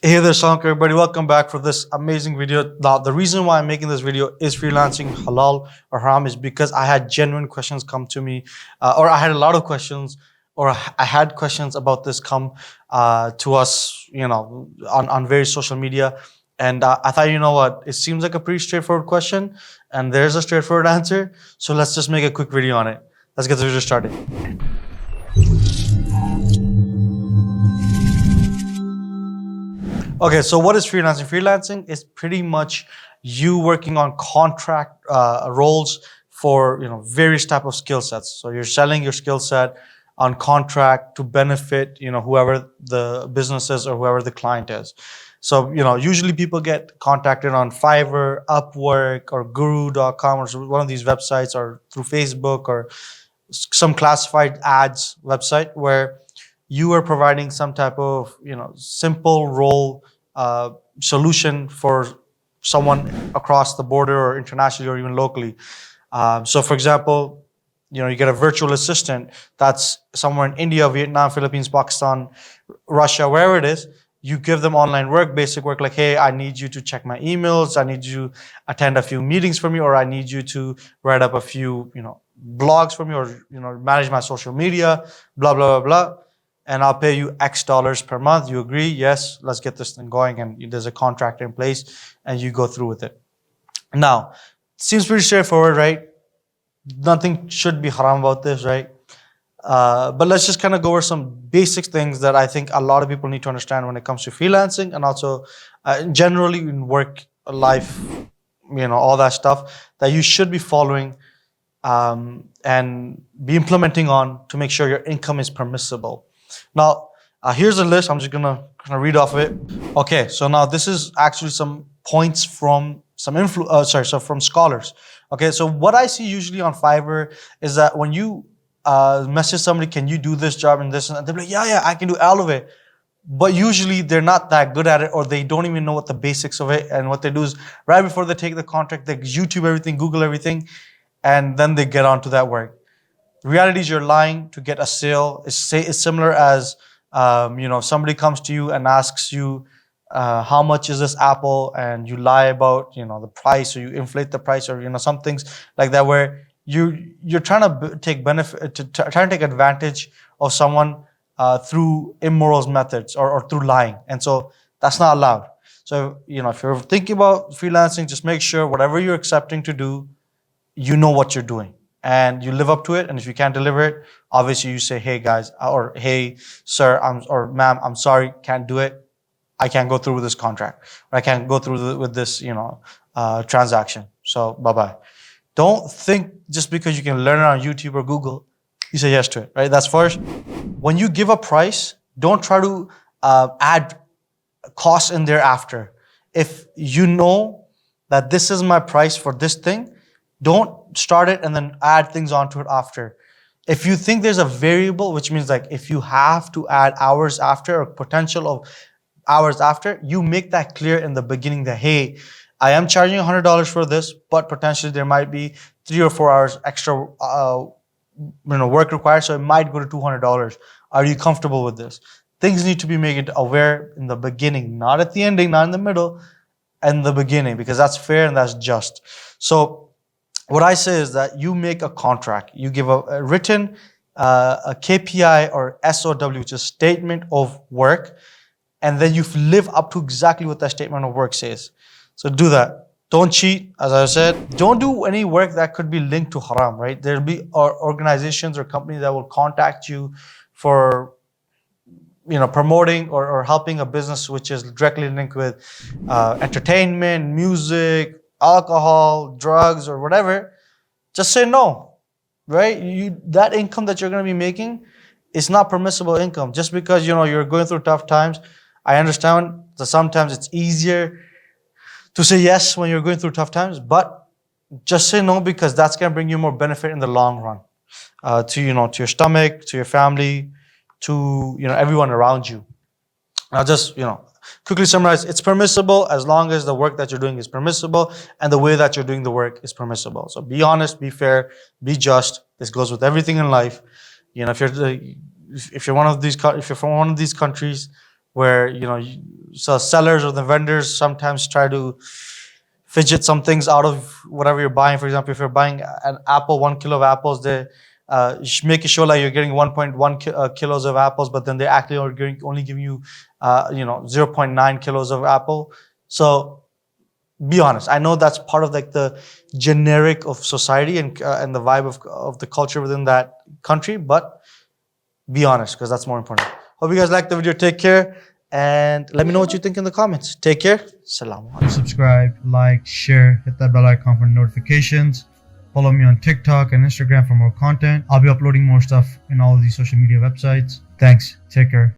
Hey there, Shankar, everybody. Welcome back for this amazing video. Now, the reason why I'm making this video is freelancing halal or haram is because I had genuine questions come to me, or I had a lot of questions, or I had questions about this come to us, on various social media. And I thought, you know what, it seems like a pretty straightforward question, and there's a straightforward answer. So let's just make a quick video on it. Let's get the video started. Okay, so what is freelancing? Freelancing is pretty much you working on contract roles for various type of skill sets. So you're selling your skill set on contract to benefit whoever the business is or whoever the client is. So usually people get contacted on Fiverr, Upwork, or Guru.com or one of these websites, or through Facebook or some classified ads website where you are providing some type of simple role solution for someone across the border or internationally or even locally. So for example, you get a virtual assistant that's somewhere in India, Vietnam, Philippines, Pakistan, Russia, wherever it is. You give them online work, basic work, like, hey, I need you to check my emails, I need you to attend a few meetings for me, or I need you to write up a few blogs for me, or manage my social media, blah blah blah blah, and I'll pay you X dollars per month. You agree? Yes, let's get this thing going. And there's a contract in place and you go through with it. Now, seems pretty straightforward, right? Nothing should be haram about this, right? But let's just kind of go over some basic things that I think a lot of people need to understand when it comes to freelancing, and also generally in work life, all that stuff that you should be following and be implementing on to make sure your income is permissible. Now, here's a list. I'm just gonna read off of it. Okay, so now this is actually some points from some from scholars. Okay, so what I see usually on Fiverr is that when you message somebody, can you do this job and this, and they're like, yeah, I can do all of it. But usually they're not that good at it, or they don't even know what the basics of it. And what they do is right before they take the contract, they YouTube everything, Google everything, and then they get onto that work. The reality is you're lying to get a sale. It's similar as if somebody comes to you and asks you how much is this apple, and you lie about the price, or you inflate the price, or some things like that, where you're trying to take benefit, trying to take advantage of someone through immoral methods, or through lying, and so that's not allowed. So if you're thinking about freelancing, just make sure whatever you're accepting to do, you know what you're doing and you live up to it. And if you can't deliver it, obviously you say, hey guys, or hey sir, or ma'am, I'm sorry, can't do it. I can't go through with this contract, or I can't go through with this transaction. So bye-bye. Don't think just because you can learn it on YouTube or Google, you say yes to it, right? That's first. When you give a price, don't try to add costs in there after. If you know that this is my price for this thing, don't start it and then add things onto it after. If you think there's a variable, which means like if you have to add hours after, or potential of hours after, you make that clear in the beginning that, hey, I am charging $100 for this, but potentially there might be 3 or 4 hours extra work required, so it might go to $200. Are you comfortable with this? Things need to be made aware in the beginning, not at the ending, not in the middle, in the beginning, because that's fair and that's just. So what I say is that you make a contract, you give a written a KPI or SOW, which is statement of work, and then you live up to exactly what that statement of work says. So do that. Don't cheat, as I said. Don't do any work that could be linked to haram, right? There'll be organizations or companies that will contact you for promoting or helping a business which is directly linked with entertainment, music, alcohol, drugs, or whatever. Just say no, right? That income that you're going to be making is not permissible income. Just because you're going through tough times, I understand that sometimes it's easier to say yes when you're going through tough times, but just say no, because that's going to bring you more benefit in the long run, to your stomach, to your family, to everyone around you. Now, just quickly summarize: it's permissible as long as the work that you're doing is permissible and the way that you're doing the work is permissible. So be honest, be fair, be just. This goes with everything in life. If you're from one of these countries, where so sellers or the vendors sometimes try to fidget some things out of whatever you're buying. For example, if you're buying an apple, 1 kilo of apples, they make it show like you're getting 1.1 kilos of apples, but then they actually are only giving you 0.9 kilos of apple. So be honest. I know that's part of like the generic of society and the vibe of the culture within that country, but be honest, because that's more important. Hope you guys liked the video. Take care, and let me know what you think in the comments. Take care. Salam alaikum. Subscribe, like, share, hit that bell icon for notifications. Follow me on TikTok and Instagram for more content. I'll be uploading more stuff in all of these social media websites. Thanks. Take care.